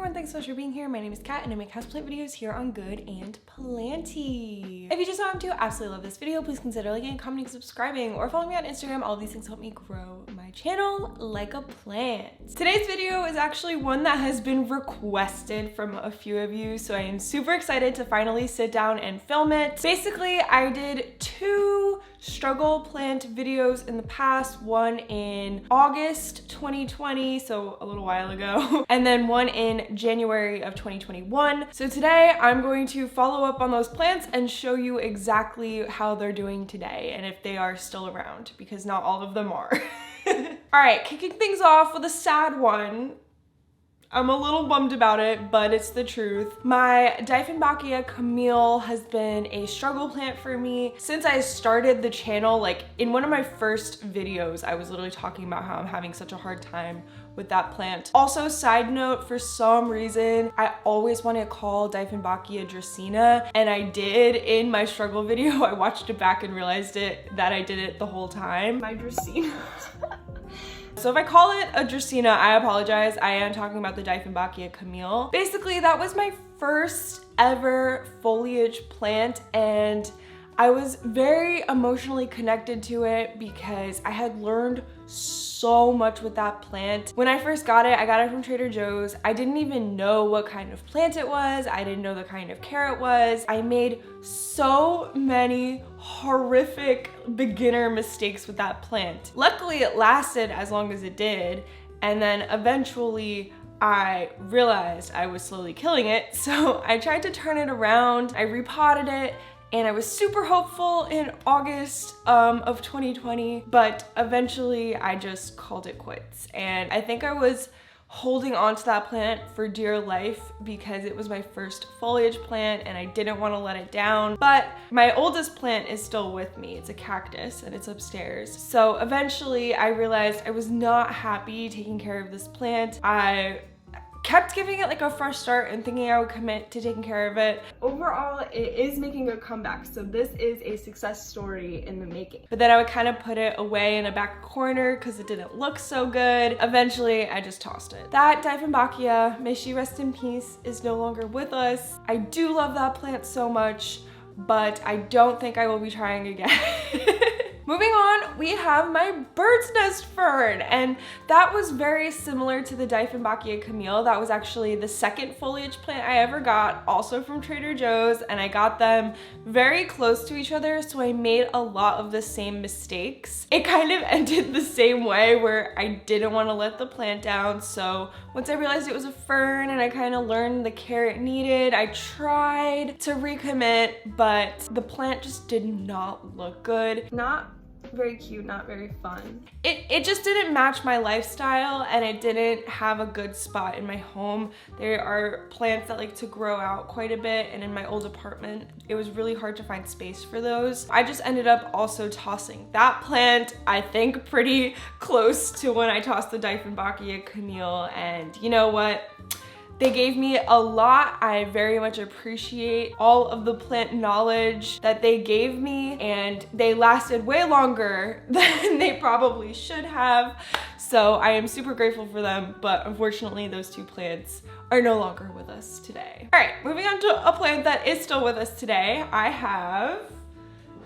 everyone, thanks so much for being here. My name is Kat and I make houseplant videos here on Good and Planty. If you just want to absolutely love this video, please consider liking, commenting, subscribing, or follow me on Instagram. All of these things help me grow my channel like a plant. Today's video is actually one that has been requested from a few of you, so I am super excited to finally sit down and film it. Basically, I did two struggle plant videos in the past, one in August 2020, so a little while ago, and then one in January of 2021. So today I'm going to follow up on those plants and show you exactly how they're doing today and if they are still around, because not all of them are. All right, kicking things off with a sad one. I'm a little bummed about it, but it's the truth. My DIEFFENBACHIA CAMILLE has been a struggle plant for me since I started the channel. Like in one of my first videos, I was literally talking about how I'm having such a hard time with that plant. Also, side note, for some reason, I always want to call DIEFFENBACHIA Dracaena, and I did in my struggle video. I watched it back and realized that I did it the whole time. My Dracaena. So if I call it a Dracaena, I apologize. I am talking about the DIEFFENBACHIA CAMILLE. Basically, that was my first ever foliage plant, and I was very emotionally connected to it because I had learned so much with that plant. When I first got it, I got it from Trader Joe's. I didn't even know what kind of plant it was. I didn't know the kind of care it was. I made so many horrific beginner mistakes with that plant. Luckily, it lasted as long as it did, and then eventually I realized I was slowly killing it, so I tried to turn it around. I repotted it, and I was super hopeful in August of 2020, but eventually I just called it quits. And I think I was holding on to that plant for dear life because it was my first foliage plant and I didn't want to let it down. But my oldest plant is still with me. It's a cactus and it's upstairs. So eventually I realized I was not happy taking care of this plant. I kept giving it like a fresh start and thinking I would commit to taking care of it. Overall, it is making a comeback, so this is a success story in the making. But then I would kind of put it away in a back corner because it didn't look so good. Eventually, I just tossed it. That DIEFFENBACHIA, may she rest in peace, is no longer with us. I do love that plant so much, but I don't think I will be trying again. Moving on, we have my bird's nest fern, and that was very similar to the DIEFFENBACHIA CAMILLE. That was actually the second foliage plant I ever got, also from Trader Joe's, and I got them very close to each other, so I made a lot of the same mistakes. It kind of ended the same way where I didn't want to let the plant down, so once I realized it was a fern and I kind of learned the care it needed, I tried to recommit, but the plant just did not look good. Not very cute, not very fun. It just didn't match my lifestyle, and it didn't have a good spot in my home. There are plants that like to grow out quite a bit, and in my old apartment it was really hard to find space for those. I just ended up also tossing that plant, I think pretty close to when I tossed the DIEFFENBACHIA CAMILLE, and you know what? They gave me a lot. I very much appreciate all of the plant knowledge that they gave me, and they lasted way longer than they probably should have. So I am super grateful for them, but unfortunately those two plants are no longer with us today. All right, moving on to a plant that is still with us today. I have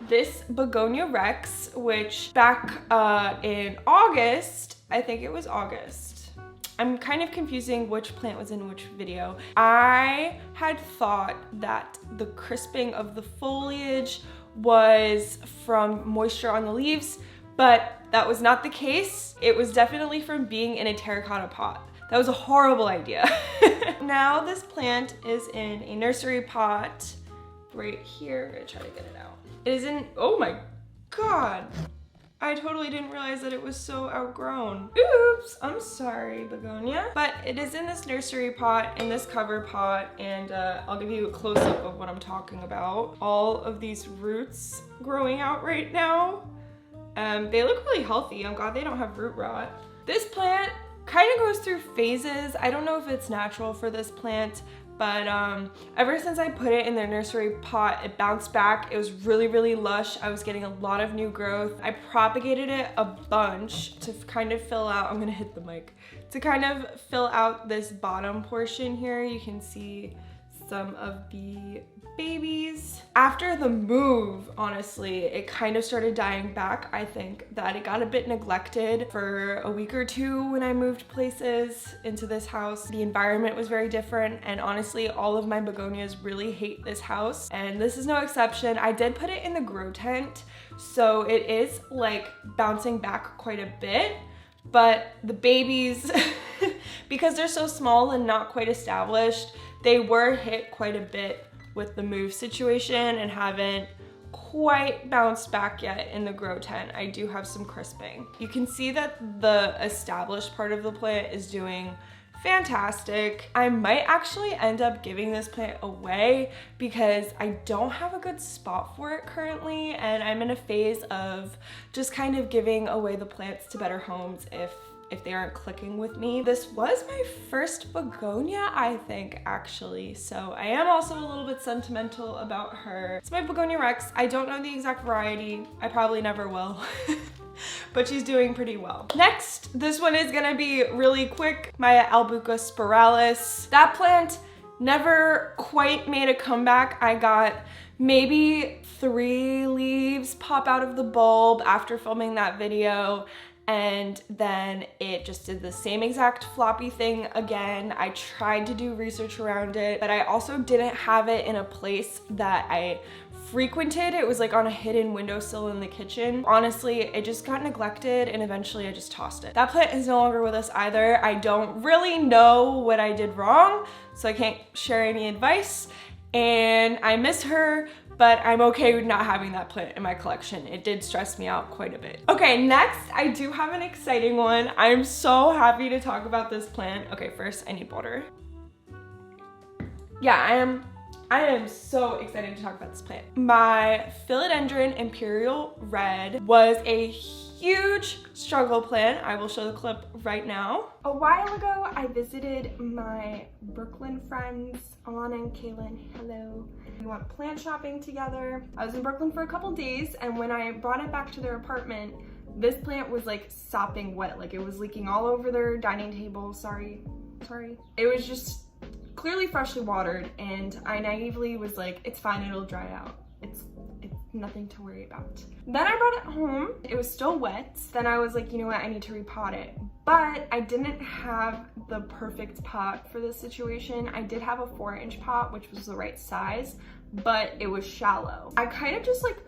this Begonia Rex, which back in August, I think it was August, I'm kind of confusing which plant was in which video. I had thought that the crisping of the foliage was from moisture on the leaves, but that was not the case. It was definitely from being in a terracotta pot. That was a horrible idea. Now this plant is in a nursery pot right here. I'm gonna try to get it out. It is in, oh my God. I totally didn't realize that it was so outgrown. Oops, I'm sorry, Begonia. But it is in this nursery pot, in this cover pot, and I'll give you a close-up of what I'm talking about. All of these roots growing out right now. They look really healthy. I'm glad they don't have root rot. This plant kind of goes through phases. I don't know if it's natural for this plant, but ever since I put it in the nursery pot, it bounced back. It was really, really lush. I was getting a lot of new growth. I propagated it a bunch to kind of fill out, I'm gonna hit the mic, To kind of fill out this bottom portion here, you can see some of the babies. After the move, honestly, it kind of started dying back. I think that it got a bit neglected for a week or two when I moved places into this house. The environment was very different, and honestly, all of my begonias really hate this house, and this is no exception. I did put it in the grow tent, so it is like bouncing back quite a bit, but the babies, because they're so small and not quite established, they were hit quite a bit with the move situation and haven't quite bounced back yet in the grow tent. I do have some crisping. You can see that the established part of the plant is doing fantastic. I might actually end up giving this plant away because I don't have a good spot for it currently, and I'm in a phase of just kind of giving away the plants to better homes if they aren't clicking with me. This was my first begonia, I think, actually, so I am also a little bit sentimental about her. It's my Begonia Rex. I don't know the exact variety. I probably never will. But she's doing pretty well. Next, this one is gonna be really quick. My ALBUCA spiralis. That plant never quite made a comeback. I got maybe 3 leaves pop out of the bulb after filming that video, and then it just did the same exact floppy thing again. I tried to do research around it, but I also didn't have it in a place that I frequented. It was like on a hidden windowsill in the kitchen. Honestly, it just got neglected, and eventually I just tossed it. That plant is no longer with us either. I don't really know what I did wrong, so I can't share any advice, and I miss her, but I'm okay with not having that plant in my collection. It did stress me out quite a bit. Okay, next, I do have an exciting one. I'm so happy to talk about this plant. Okay, first, I need water. Yeah, I am so excited to talk about this plant. My Philodendron Imperial Red was a huge struggle plant. I will show the clip right now. A while ago, I visited my Brooklyn friends, Alana and Kaylin. Hello. We went plant shopping together. I was in Brooklyn for a couple days, and when I brought it back to their apartment, this plant was like sopping wet. Like, it was leaking all over their dining table. Sorry. It was just clearly freshly watered, and I naively was like, it's fine, it'll dry out. It's nothing to worry about. Then I brought it home. It was still wet. Then I was like, you know what, I need to repot it. But I didn't have the perfect pot for this situation. I did have a 4-inch pot, which was the right size, but it was shallow. I kind of just like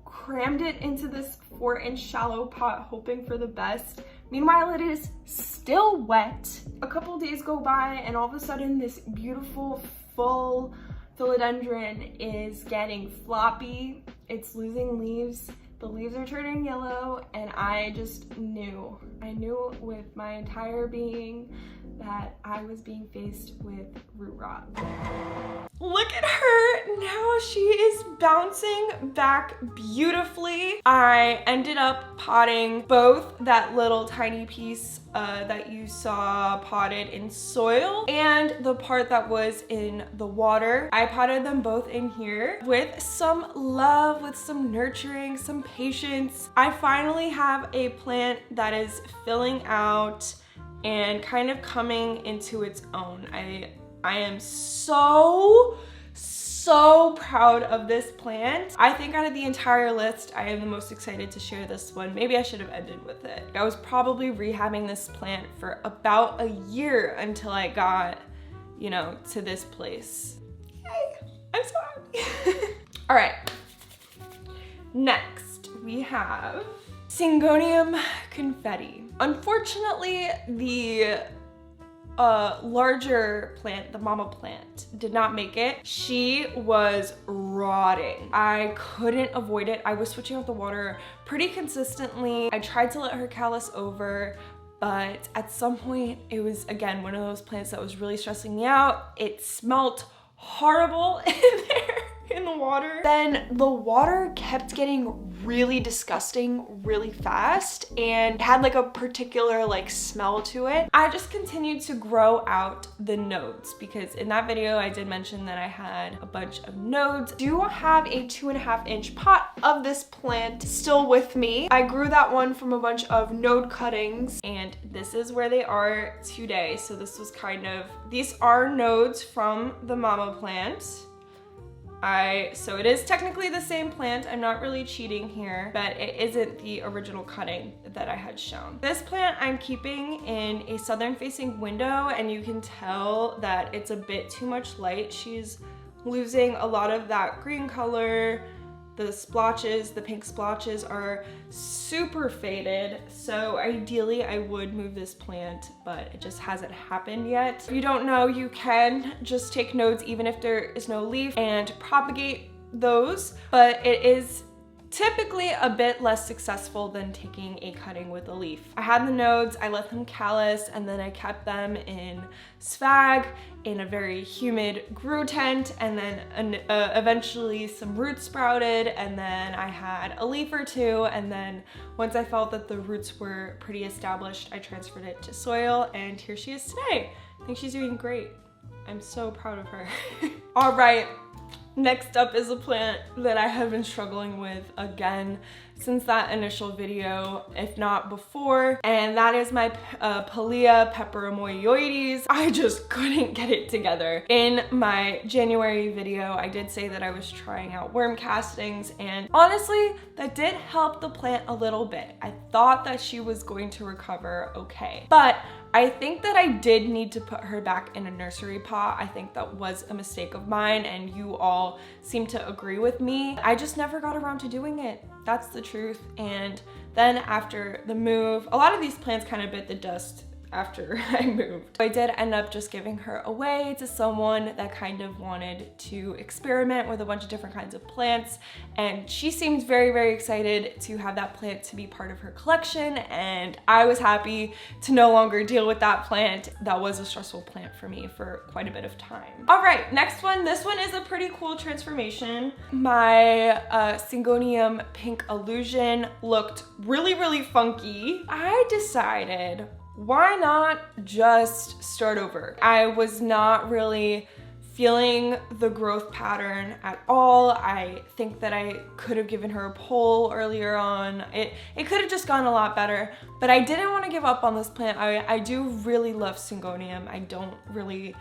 crammed it into this 4-inch shallow pot, hoping for the best. Meanwhile, it is still wet. A couple days go by, and all of a sudden this beautiful full philodendron is getting floppy. It's losing leaves. The leaves are turning yellow, and I just knew. I knew with my entire being that I was being faced with root rot. Look at her, now she is bouncing back beautifully. I ended up potting both that little tiny piece that you saw potted in soil and the part that was in the water. I potted them both in here with some love, with some nurturing, some patience. I finally have a plant that is filling out and kind of coming into its own. I am so proud of this plant. I think out of the entire list, I am the most excited to share this one. Maybe I should have ended with it. I was probably rehabbing this plant for about a year until I got, you know, to this place. Yay, I'm so happy. All right, next we have Syngonium confetti. Unfortunately, the larger plant, the mama plant, did not make it. She was rotting. I couldn't avoid it. I was switching out the water pretty consistently. I tried to let her callus over, but at some point it was, again, one of those plants that was really stressing me out. It smelled horrible in there in the water. Then the water kept getting really disgusting really fast and had like a particular like smell to it. I just continued to grow out the nodes because in that video I did mention that I had a bunch of nodes. I do have a 2.5-inch pot of this plant still with me. I grew that one from a bunch of node cuttings and this is where they are today. So this was kind of, these are nodes from the mama plant. So it is technically the same plant. I'm not really cheating here, but it isn't the original cutting that I had shown. This plant I'm keeping in a southern facing window and you can tell that it's a bit too much light. She's losing a lot of that green color. The splotches, the pink splotches are super faded. So ideally I would move this plant, but it just hasn't happened yet. If you don't know, you can just take nodes even if there is no leaf and propagate those, but it is typically a bit less successful than taking a cutting with a leaf. I had the nodes, I let them callus, and then I kept them in swag in a very humid grew tent, and then eventually some roots sprouted, and then I had a leaf or two, and then once I felt that the roots were pretty established, I transferred it to soil, and here she is today. I think she's doing great. I'm so proud of her. All right. Next up is a plant that I have been struggling with again since that initial video, if not before, and that is my PILEA peperomioides. I just couldn't get it together. In my January video, I did say that I was trying out worm castings, and honestly, that did help the plant a little bit. I thought that she was going to recover okay, but I think that I did need to put her back in a nursery pot. I think that was a mistake of mine and you all seem to agree with me. I just never got around to doing it. That's the truth. And then after the move, a lot of these plants kind of bit the dust after I moved. I did end up just giving her away to someone that kind of wanted to experiment with a bunch of different kinds of plants, and she seemed very, very excited to have that plant to be part of her collection, and I was happy to no longer deal with that plant. That was a stressful plant for me for quite a bit of time. All right, next one. This one is a pretty cool transformation. My SYNGONIUM pink illusion looked really, really funky. I decided, why not just start over? I was not really feeling the growth pattern at all. I think that I could have given her a poll earlier on. It could have just gone a lot better, but I didn't want to give up on this plant. I do really love SYNGONIUM. I don't really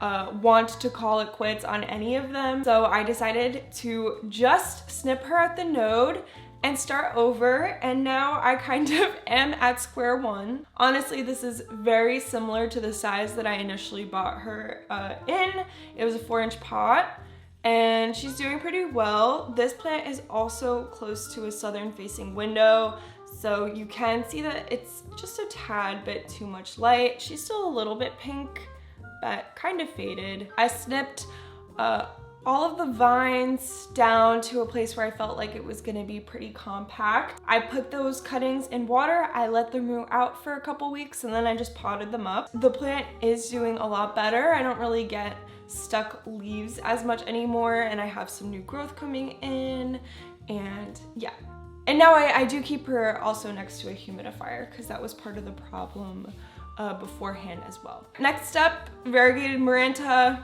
want to call it quits on any of them. So I decided to just snip her at the node and start over, and now I kind of am at square one. Honestly, this is very similar to the size that I initially bought her in. It was a 4-inch pot, and she's doing pretty well. This plant is also close to a southern facing window, so you can see that it's just a tad bit too much light. She's still a little bit pink, but kind of faded. I snipped all of the vines down to a place where I felt like it was gonna be pretty compact. I put those cuttings in water, I let them root out for a couple weeks, and then I just potted them up. The plant is doing a lot better. I don't really get stuck leaves as much anymore, and I have some new growth coming in, and yeah. And now I do keep her also next to a humidifier because that was part of the problem beforehand as well. Next up, variegated MARANTA.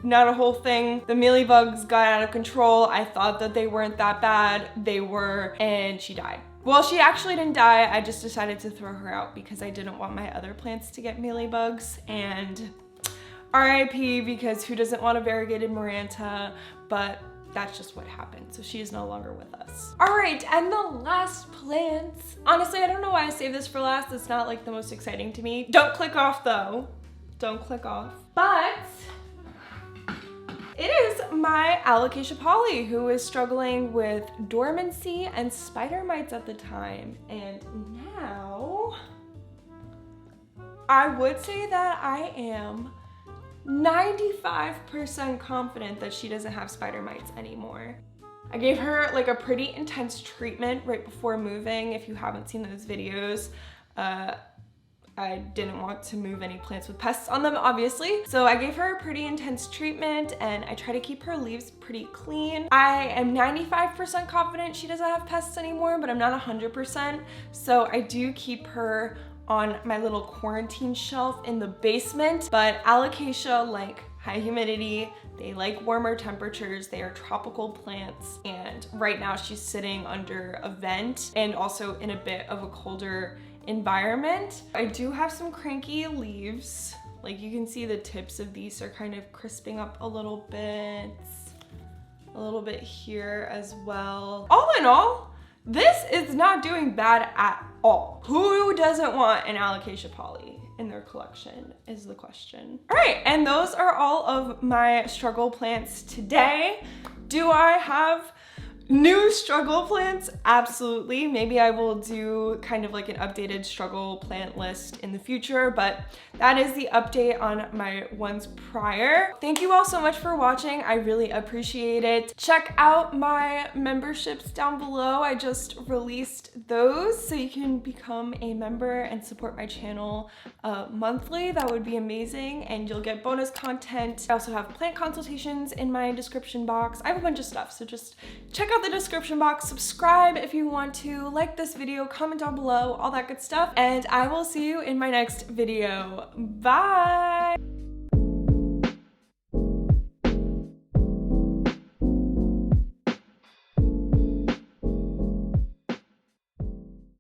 Not a whole thing. The mealybugs got out of control. I thought that they weren't that bad. They were, and she died. Well, she actually didn't die. I just decided to throw her out because I didn't want my other plants to get mealybugs, and RIP, because who doesn't want a variegated MARANTA, but that's just what happened. So she is no longer with us. All right, and the last plant. Honestly, I don't know why I saved this for last. It's not like the most exciting to me. Don't click off though. Don't click off. But it is my Alocasia poly, who is struggling with dormancy and spider mites at the time. And now I would say that I am 95% confident that she doesn't have spider mites anymore. I gave her like a pretty intense treatment right before moving. If you haven't seen those videos, I didn't want to move any plants with pests on them, obviously. So I gave her a pretty intense treatment and I try to keep her leaves pretty clean. I am 95% confident she doesn't have pests anymore, but I'm not 100%. So I do keep her on my little quarantine shelf in the basement. But Alocasia like high humidity, they like warmer temperatures, they are tropical plants, and right now she's sitting under a vent and also in a bit of a colder environment. I do have some cranky leaves. Like you can see the tips of these are kind of crisping up a little bit here as well. All in all, this is not doing bad at all. Who doesn't want an Alocasia poly in their collection is the question. All right, and those are all of my struggle plants today. Do I have new struggle plants? Absolutely. Maybe I will do kind of like an updated struggle plant list in the future, but that is the update on my ones prior. Thank you all so much for watching. I really appreciate it. Check out my memberships down below. I just released those, so you can become a member and support my channel monthly. That would be amazing, and you'll get bonus content. I also have plant consultations in my description box. I have a bunch of stuff, so just check out the description box, subscribe if you want to, like this video, comment down below, all that good stuff, and I will see you in my next video. Bye!